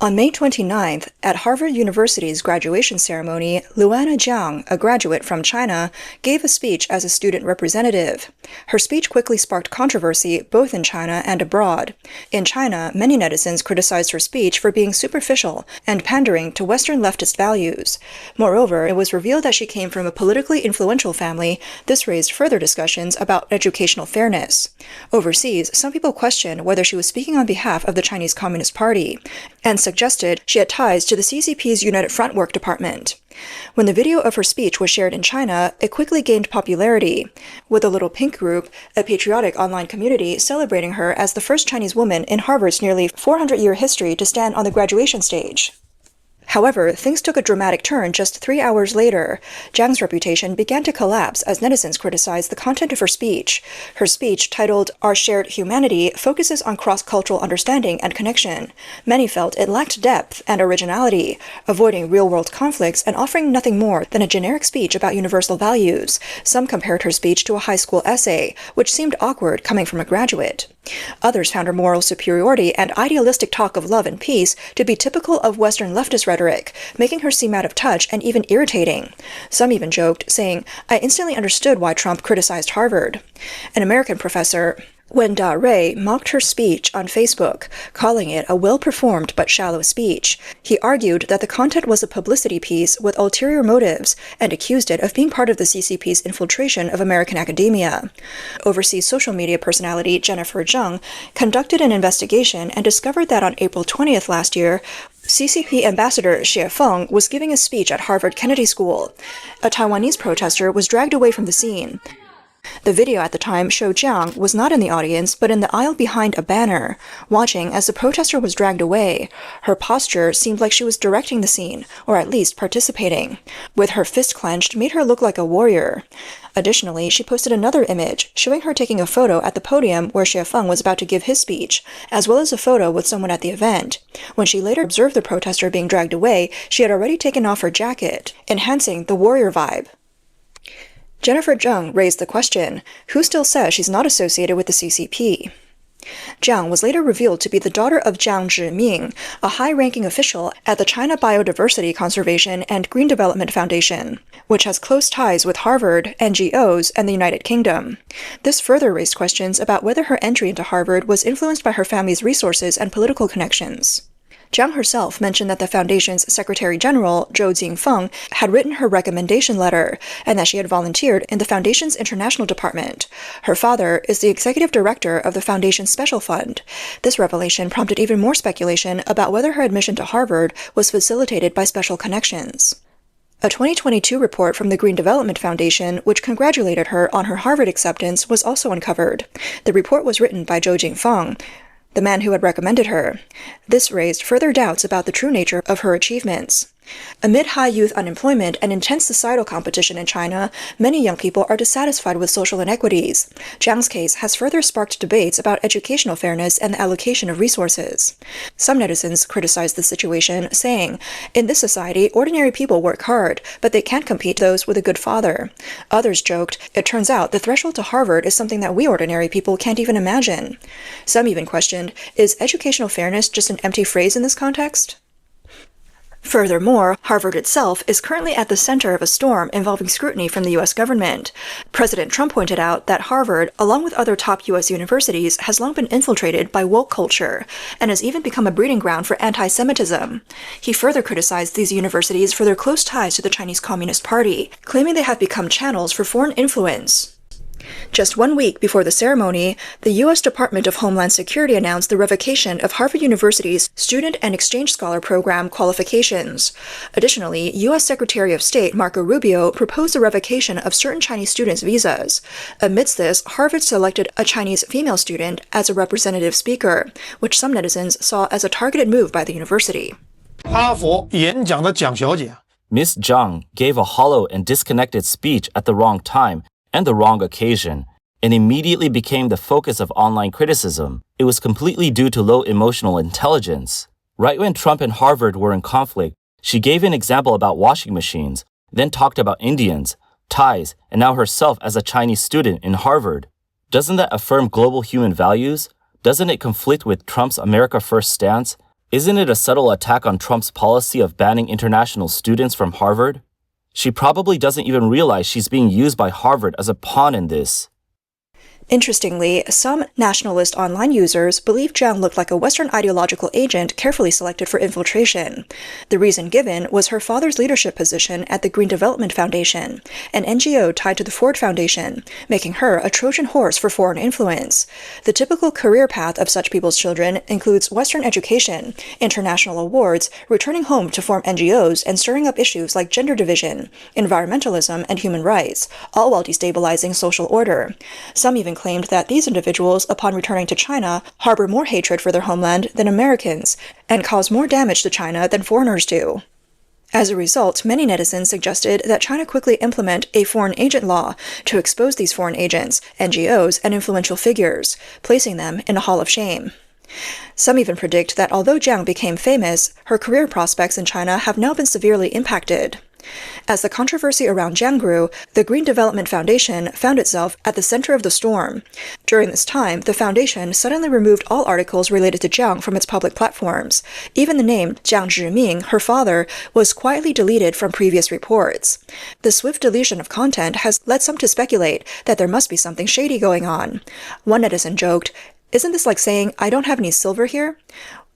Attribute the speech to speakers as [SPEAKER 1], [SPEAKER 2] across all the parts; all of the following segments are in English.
[SPEAKER 1] On May 29th, at Harvard University's graduation ceremony, Luanna Jiang, a graduate from China, gave a speech as a student representative. Her speech quickly sparked controversy both in China and abroad. In China, many netizens criticized her speech for being superficial and pandering to Western leftist values. Moreover, it was revealed that she came from a politically influential family. This raised further discussions about educational fairness. Overseas, some people questioned whether she was speaking on behalf of the Chinese Communist Party, and suggested she had ties to the CCP's United Front Work Department. When the video of her speech was shared in China, it quickly gained popularity, with the Little Pink Group, a patriotic online community, celebrating her as the first Chinese woman in Harvard's nearly 400-year history to stand on the graduation stage. However, things took a dramatic turn just 3 hours later. Jiang's reputation began to collapse as netizens criticized the content of her speech. Her speech, titled Our Shared Humanity, focuses on cross-cultural understanding and connection. Many felt it lacked depth and originality, avoiding real-world conflicts and offering nothing more than a generic speech about universal values. Some compared her speech to a high school essay, which seemed awkward coming from a graduate. Others found her moral superiority and idealistic talk of love and peace to be typical of Western leftist rhetoric, making her seem out of touch and even irritating. Some even joked, saying, "I instantly understood why Trump criticized Harvard." An American professor, Wenda Ray, mocked her speech on Facebook, calling it a well-performed but shallow speech. He argued that the content was a publicity piece with ulterior motives and accused it of being part of the CCP's infiltration of American academia. Overseas social media personality Jennifer Zheng conducted an investigation and discovered that on April 20th last year, CCP Ambassador Xie Feng was giving a speech at Harvard Kennedy School. A Taiwanese protester was dragged away from the scene. The video at the time showed Jiang was not in the audience but in the aisle behind a banner, watching as the protester was dragged away. Her posture seemed like she was directing the scene, or at least participating. With her fist clenched made her look like a warrior. Additionally, she posted another image, showing her taking a photo at the podium where Xie Feng was about to give his speech, as well as a photo with someone at the event. When she later observed the protester being dragged away, she had already taken off her jacket, enhancing the warrior vibe. Jennifer Zheng raised the question, who still says she's not associated with the CCP? Jiang was later revealed to be the daughter of Jiang Zhiming, a high-ranking official at the China Biodiversity Conservation and Green Development Foundation, which has close ties with Harvard, NGOs, and the United Kingdom. This further raised questions about whether her entry into Harvard was influenced by her family's resources and political connections. Jiang herself mentioned that the foundation's Secretary-General, Zhou Jingfeng, had written her recommendation letter, and that she had volunteered in the foundation's international department. Her father is the executive director of the foundation's special fund. This revelation prompted even more speculation about whether her admission to Harvard was facilitated by special connections. A 2022 report from the Green Development Foundation, which congratulated her on her Harvard acceptance, was also uncovered. The report was written by Zhou Jingfeng, the man who had recommended her. This raised further doubts about the true nature of her achievements. Amid high youth unemployment and intense societal competition in China, many young people are dissatisfied with social inequities. Jiang's case has further sparked debates about educational fairness and the allocation of resources. Some netizens criticized the situation, saying, "In this society, ordinary people work hard, but they can't compete those with a good father." Others joked, "It turns out the threshold to Harvard is something that we ordinary people can't even imagine." Some even questioned, is educational fairness just an empty phrase in this context? Furthermore, Harvard itself is currently at the center of a storm involving scrutiny from the U.S. government. President Trump pointed out that Harvard, along with other top U.S. universities, has long been infiltrated by woke culture, and has even become a breeding ground for anti-Semitism. He further criticized these universities for their close ties to the Chinese Communist Party, claiming they have become channels for foreign influence. Just 1 week before the ceremony, the U.S. Department of Homeland Security announced the revocation of Harvard University's Student and Exchange Scholar Program qualifications. Additionally, U.S. Secretary of State Marco Rubio proposed the revocation of certain Chinese students' visas. Amidst this, Harvard selected a Chinese female student as a representative speaker, which some netizens saw as a targeted move by the university.
[SPEAKER 2] Ms. Jiang gave a hollow and disconnected speech at the wrong time and the wrong occasion, and immediately became the focus of online criticism. It was completely due to low emotional intelligence. Right when Trump and Harvard were in conflict, she gave an example about washing machines, then talked about Indians, Thais, and now herself as a Chinese student in Harvard. Doesn't that affirm global human values? Doesn't it conflict with Trump's America First stance? Isn't it a subtle attack on Trump's policy of banning international students from Harvard? She probably doesn't even realize she's being used by Harvard as a pawn in this.
[SPEAKER 1] Interestingly, some nationalist online users believe Jiang looked like a Western ideological agent carefully selected for infiltration. The reason given was her father's leadership position at the Green Development Foundation, an NGO tied to the Ford Foundation, making her a Trojan horse for foreign influence. The typical career path of such people's children includes Western education, international awards, returning home to form NGOs, and stirring up issues like gender division, environmentalism, and human rights, all while destabilizing social order. Some even claimed that these individuals, upon returning to China, harbor more hatred for their homeland than Americans, and cause more damage to China than foreigners do. As a result, many netizens suggested that China quickly implement a foreign agent law to expose these foreign agents, NGOs, and influential figures, placing them in a hall of shame. Some even predict that although Jiang became famous, her career prospects in China have now been severely impacted. As the controversy around Jiang grew, the Green Development Foundation found itself at the center of the storm. During this time, the foundation suddenly removed all articles related to Jiang from its public platforms. Even the name Jiang Zhiming, her father, was quietly deleted from previous reports. The swift deletion of content has led some to speculate that there must be something shady going on. One netizen joked, "Isn't this like saying, 'I don't have any silver here'?"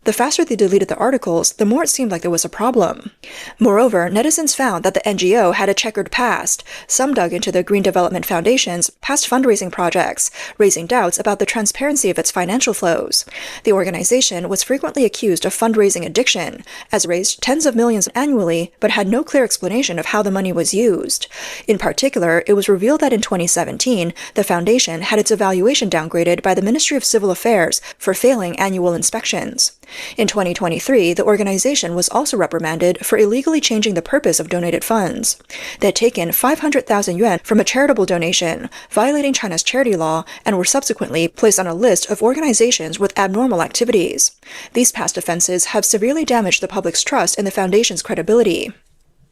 [SPEAKER 1] The faster they deleted the articles, the more it seemed like there was a problem. Moreover, netizens found that the NGO had a checkered past. Some dug into the Green Development Foundation's past fundraising projects, raising doubts about the transparency of its financial flows. The organization was frequently accused of fundraising addiction, as it raised tens of millions annually, but had no clear explanation of how the money was used. In particular, it was revealed that in 2017, the foundation had its evaluation downgraded by the Ministry of Civil Affairs for failing annual inspections. In 2023, the organization was also reprimanded for illegally changing the purpose of donated funds. They had taken 500,000 yuan from a charitable donation, violating China's charity law, and were subsequently placed on a list of organizations with abnormal activities. These past offenses have severely damaged the public's trust in the foundation's credibility.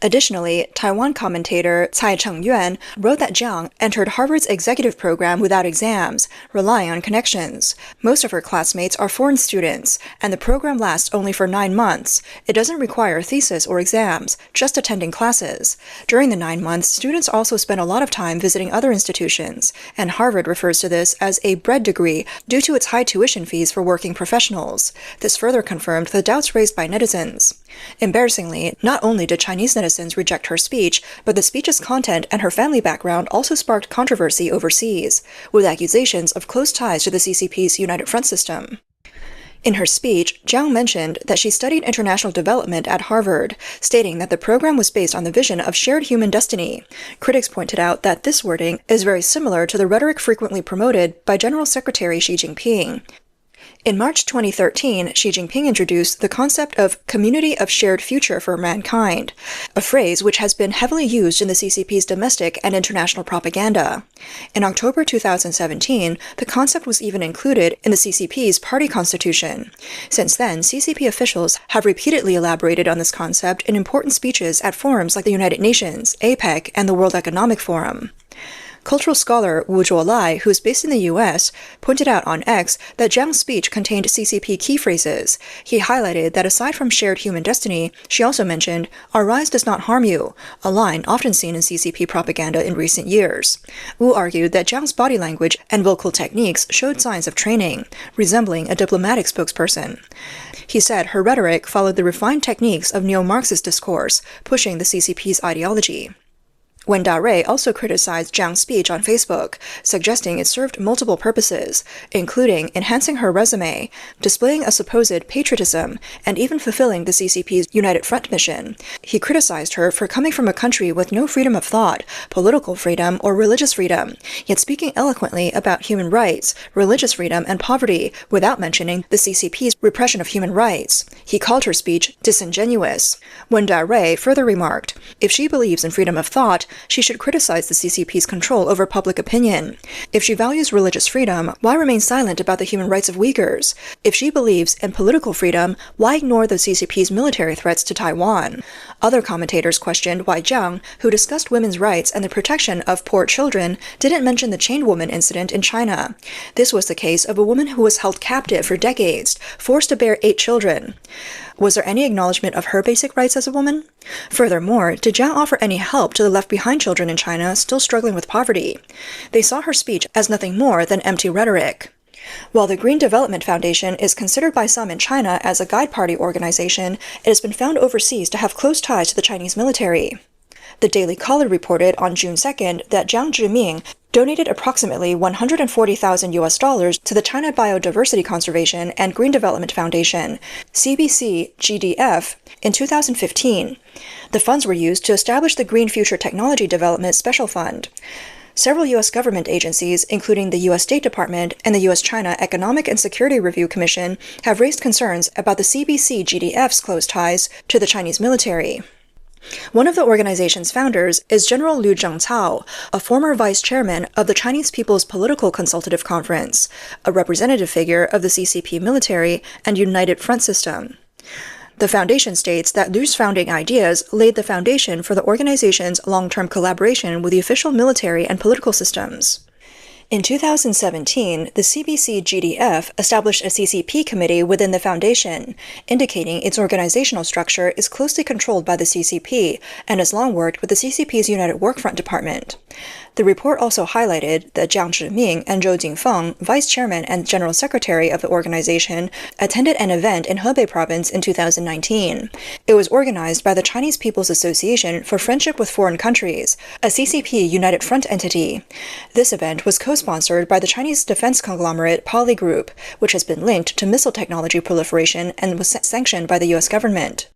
[SPEAKER 1] Additionally, Taiwan commentator Cai Chengyuan wrote that Jiang entered Harvard's executive program without exams, relying on connections. Most of her classmates are foreign students, and the program lasts only for 9 months. It doesn't require a thesis or exams, just attending classes. During the 9 months, students also spend a lot of time visiting other institutions, and Harvard refers to this as a bread degree due to its high tuition fees for working professionals. This further confirmed the doubts raised by netizens. Embarrassingly, not only did Chinese netizens reject her speech, but the speech's content and her family background also sparked controversy overseas, with accusations of close ties to the CCP's United Front system. In her speech, Jiang mentioned that she studied international development at Harvard, stating that the program was based on the vision of shared human destiny. Critics pointed out that this wording is very similar to the rhetoric frequently promoted by General Secretary Xi Jinping. In March 2013, Xi Jinping introduced the concept of community of shared future for mankind, a phrase which has been heavily used in the CCP's domestic and international propaganda. In October 2017, the concept was even included in the CCP's party constitution. Since then, CCP officials have repeatedly elaborated on this concept in important speeches at forums like the United Nations, APEC, and the World Economic Forum. Cultural scholar Wu Zhuolai, who is based in the U.S., pointed out on X that Jiang's speech contained CCP key phrases. He highlighted that aside from shared human destiny, she also mentioned, "Our rise does not harm you," a line often seen in CCP propaganda in recent years. Wu argued that Jiang's body language and vocal techniques showed signs of training, resembling a diplomatic spokesperson. He said her rhetoric followed the refined techniques of neo-Marxist discourse, pushing the CCP's ideology. Wen Dare also criticized Jiang's speech on Facebook, suggesting it served multiple purposes, including enhancing her resume, displaying a supposed patriotism, and even fulfilling the CCP's United Front mission. He criticized her for coming from a country with no freedom of thought, political freedom, or religious freedom, yet speaking eloquently about human rights, religious freedom, and poverty without mentioning the CCP's repression of human rights. He called her speech disingenuous. Wen Dare further remarked, "If she believes in freedom of thought, She should criticize the CCP's control over public opinion. If she values religious freedom, why remain silent about the human rights of Uyghurs? If she believes in political freedom, why ignore the CCP's military threats to Taiwan? Other commentators questioned why Jiang, who discussed women's rights and the protection of poor children, didn't mention the chained woman incident in China. This was the case of a woman who was held captive for decades, forced to bear 8 children. Was there any acknowledgement of her basic rights as a woman? Furthermore, did Jiang offer any help to the left-behind children in China still struggling with poverty? They saw her speech as nothing more than empty rhetoric. While the Green Development Foundation is considered by some in China as a guide party organization, it has been found overseas to have close ties to the Chinese military. The Daily Caller reported on June 2nd that Jiang Zhiming donated approximately $140,000 to the China Biodiversity Conservation and Green Development Foundation, CBC-GDF, in 2015. The funds were used to establish the Green Future Technology Development Special Fund. Several U.S. government agencies, including the U.S. State Department and the U.S.-China Economic and Security Review Commission, have raised concerns about the CBC-GDF's close ties to the Chinese military. One of the organization's founders is General Liu Zhengcao, a former vice chairman of the Chinese People's Political Consultative Conference, a representative figure of the CCP military and United Front system. The foundation states that Liu's founding ideas laid the foundation for the organization's long-term collaboration with the official military and political systems. In 2017, the CBC-GDF established a CCP committee within the foundation, indicating its organizational structure is closely controlled by the CCP and has long worked with the CCP's United Workfront Department. The report also highlighted that Jiang Zhiming and Zhou Jingfeng, vice chairman and general secretary of the organization, attended an event in Hebei province in 2019. It was organized by the Chinese People's Association for Friendship with Foreign Countries, a CCP United Front entity. This event was co-sponsored by the Chinese defense conglomerate Poly Group, which has been linked to missile technology proliferation and was sanctioned by the U.S. government.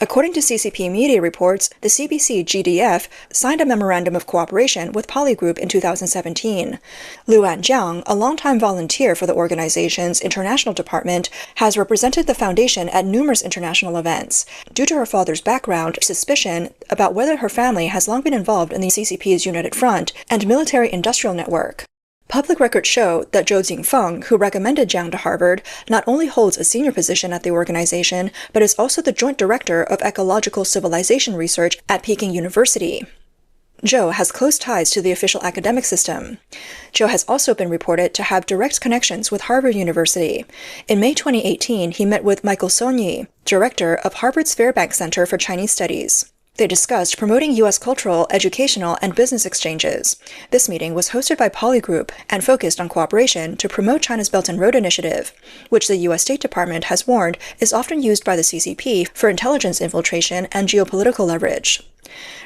[SPEAKER 1] According to CCP media reports, the CBC-GDF signed a memorandum of cooperation with Poly Group in 2017. Luanna Jiang, a longtime volunteer for the organization's international department, has represented the foundation at numerous international events. Due to her father's background, suspicion about whether her family has long been involved in the CCP's United Front and military-industrial network. Public records show that Zhou Jingfeng, who recommended Jiang to Harvard, not only holds a senior position at the organization, but is also the joint director of ecological civilization research at Peking University. Zhou has close ties to the official academic system. Zhou has also been reported to have direct connections with Harvard University. In May 2018, he met with Michael Sonyi, director of Harvard's Fairbanks Center for Chinese Studies. They discussed promoting U.S. cultural, educational, and business exchanges. This meeting was hosted by Poly Group and focused on cooperation to promote China's Belt and Road Initiative, which the U.S. State Department has warned is often used by the CCP for intelligence infiltration and geopolitical leverage.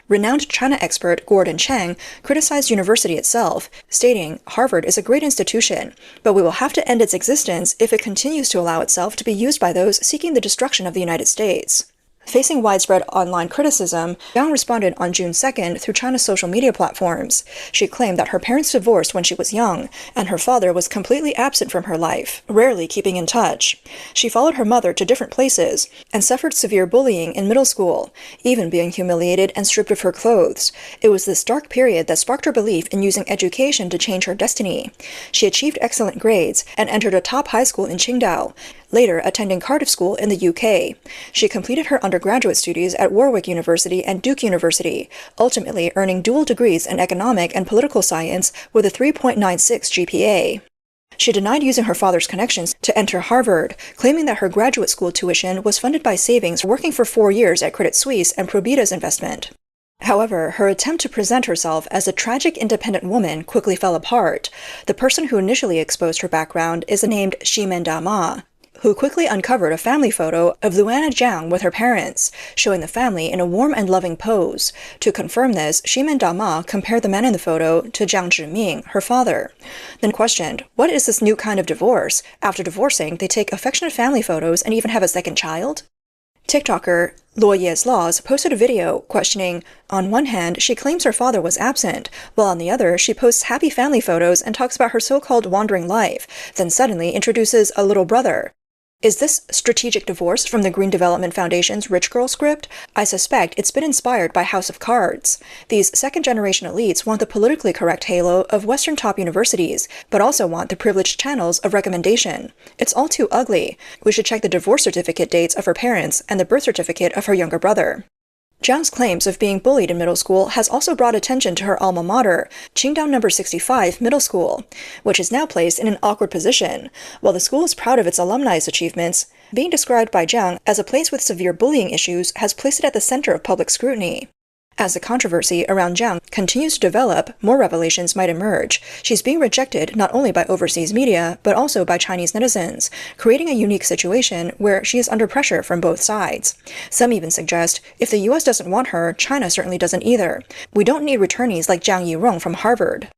[SPEAKER 1] Renowned China expert Gordon Chang criticized university itself, stating, "Harvard is a great institution, but we will have to end its existence if it continues to allow itself to be used by those seeking the destruction of the United States." Facing widespread online criticism, Jiang responded on June 2nd through China's social media platforms. She claimed that her parents divorced when she was young, and her father was completely absent from her life, rarely keeping in touch. She followed her mother to different places, and suffered severe bullying in middle school, even being humiliated and stripped of her clothes. It was this dark period that sparked her belief in using education to change her destiny. She achieved excellent grades, and entered a top high school in Qingdao, later attending Cardiff School in the UK. She completed her undergraduate studies at Warwick University and Duke University, ultimately earning dual degrees in economic and political science with a 3.96 GPA. She denied using her father's connections to enter Harvard, claiming that her graduate school tuition was funded by savings working for 4 years at Credit Suisse and Probitas Investment. However, her attempt to present herself as a tragic independent woman quickly fell apart. The person who initially exposed her background is named Ximen Dama, who quickly uncovered a family photo of Luanna Jiang with her parents, showing the family in a warm and loving pose. To confirm this, Ximen Dama compared the man in the photo to Jiang Zhiming, her father, then questioned, "What is this new kind of divorce? After divorcing, they take affectionate family photos and even have a second child?" TikToker Luo Ye's Laws posted a video questioning, on one hand, she claims her father was absent, while on the other, she posts happy family photos and talks about her so-called wandering life, then suddenly introduces a little brother. Is this strategic divorce from the Green Development Foundation's Rich Girl script? I suspect it's been inspired by House of Cards. These second-generation elites want the politically correct halo of Western top universities, but also want the privileged channels of recommendation. It's all too ugly. We should check the divorce certificate dates of her parents and the birth certificate of her younger brother. Jiang's claims of being bullied in middle school has also brought attention to her alma mater, Qingdao No. 65 Middle School, which is now placed in an awkward position. While the school is proud of its alumni's achievements, being described by Jiang as a place with severe bullying issues has placed it at the center of public scrutiny. As the controversy around Jiang continues to develop, more revelations might emerge. She's being rejected not only by overseas media, but also by Chinese netizens, creating a unique situation where she is under pressure from both sides. Some even suggest, if the US doesn't want her, China certainly doesn't either. We don't need returnees like Jiang Yurong from Harvard.